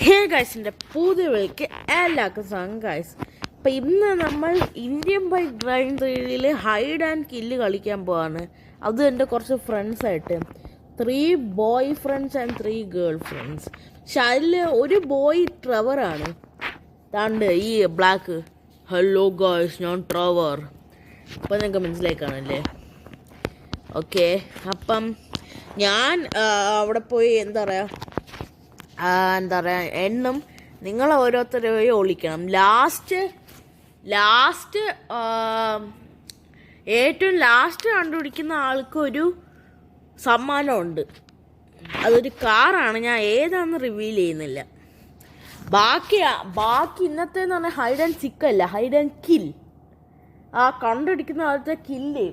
ഹേ ഗൈസിൻ്റെ പുതിയ വിളിക്ക് എല്ലാവർക്കും സ്വാഗതം ഗൈസ്. അപ്പം ഇന്ന് നമ്മൾ ഇന്ത്യൻ ബൈക്ക് ഡ്രൈവിംഗ് ത്രീയിൽ ഹൈഡ് ആൻഡ് കില്ല് കളിക്കാൻ പോവാണ്. അത് എൻ്റെ കുറച്ച് ഫ്രണ്ട്സായിട്ട് 3 boy friends and 3 girl friends. പക്ഷെ അതിൽ ഒരു ബോയ് ട്രെവറാണ്. താണ്ട് ഈ ബ്ലാക്ക്. ഹലോ ഗൈസ്, ഞാൻ ട്രെവർ. അപ്പം നിങ്ങൾക്ക് മനസ്സിലായി കാണല്ലേ? ഓക്കെ, അപ്പം ഞാൻ അവിടെ പോയി എന്താ പറയുക എണ്ണും. നിങ്ങൾ ഓരോരുത്തരെയും ഒളിക്കണം. ഏറ്റവും ലാസ്റ്റ് കണ്ടുപിടിക്കുന്ന ആൾക്ക് ഒരു സമ്മാനമുണ്ട്. അതൊരു കാറാണ്. ഞാൻ ഏതാണെന്ന് റിവീൽ ചെയ്യുന്നില്ല. ബാക്കി ഇന്നത്തേന്ന് പറഞ്ഞാൽ ഹൈഡ് ആൻഡ് സിക്ക് അല്ല, ഹൈഡ് ആൻഡ് കിൽ. ആ കണ്ടുപിടിക്കുന്ന ആളത്തെ കില്ല്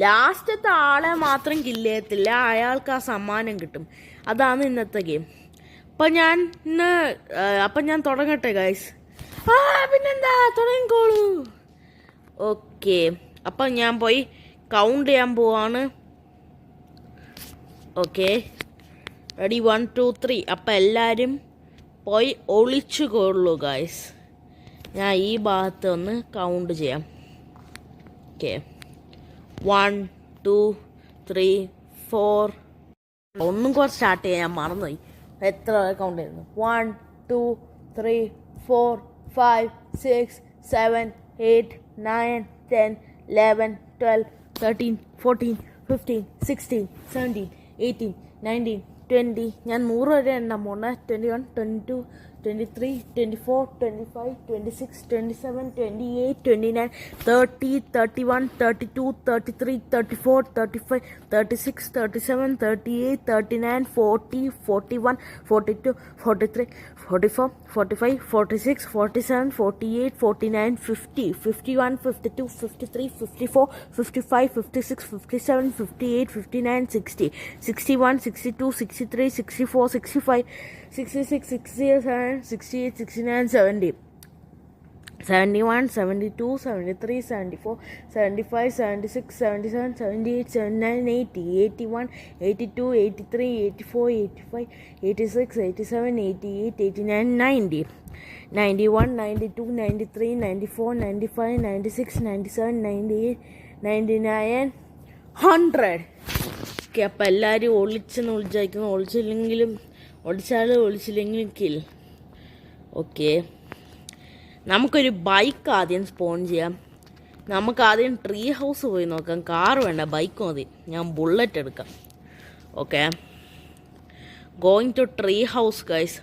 ലാസ്റ്റത്തെ ആളെ മാത്രം കില്ല് ചെയ്യത്തില്ല, അയാൾക്ക് ആ സമ്മാനം കിട്ടും. അതാണ് ഇന്നത്തെ ഗെയിം. അപ്പം ഞാൻ തുടങ്ങട്ടെ ഗൈസ്. പിന്നെന്താ, തുടങ്ങിക്കോളൂ. ഓക്കെ, അപ്പം ഞാൻ പോയി കൗണ്ട് ചെയ്യാൻ പോവാണ്. Okay, ready, 1 2 3. അപ്പം എല്ലാവരും പോയി ഒളിച്ചു കൊള്ളൂ ഗൈസ്. ഞാൻ ഈ ഭാഗത്ത് ഒന്ന് കൗണ്ട് ചെയ്യാം. ഓക്കെ, 1 2 3 4. ഒന്നും കൂടെ സ്റ്റാർട്ട് ചെയ്യാൻ ഞാൻ മറന്നുപോയി. എത്ര കൗണ്ട് ചെയ്യുന്നു? 1 2 3 4 5 6 7 8 9 10 11 12 13 14 15 16 17 18 19 20. ഞാൻ 100 വരെ എണ്ണാൻ പോണേ. 21 22 23 24 25 26 27 28 29 30 31 32 33 34 35 36 37 38 39 40 41 42 43 44 45 46 47 48 49 50 51 52 53 54 55 56 57 58 59 60 61 62 63 64 65 66 67 68 69 70 71 72 73 74 75 76 77 78 79 80 81 82 83 84 85 86 87 88 89 90 91 92 93 94 95 96 97 98 99 100. ഓക്കെ, അപ്പം എല്ലാവരും ഒളിച്ചാലും ഒളിച്ചില്ലെങ്കിലും കിൽ. ഓക്കെ, നമുക്കൊരു ബൈക്ക് ആദ്യം സ്പോൺ ചെയ്യാം. നമുക്ക് ആദ്യം ട്രീ ഹൗസ് പോയി നോക്കാം. കാർ വേണ്ട, ബൈക്ക് മതി. ഞാൻ ബുള്ളറ്റ് എടുക്കാം. Okay, going to tree house guys.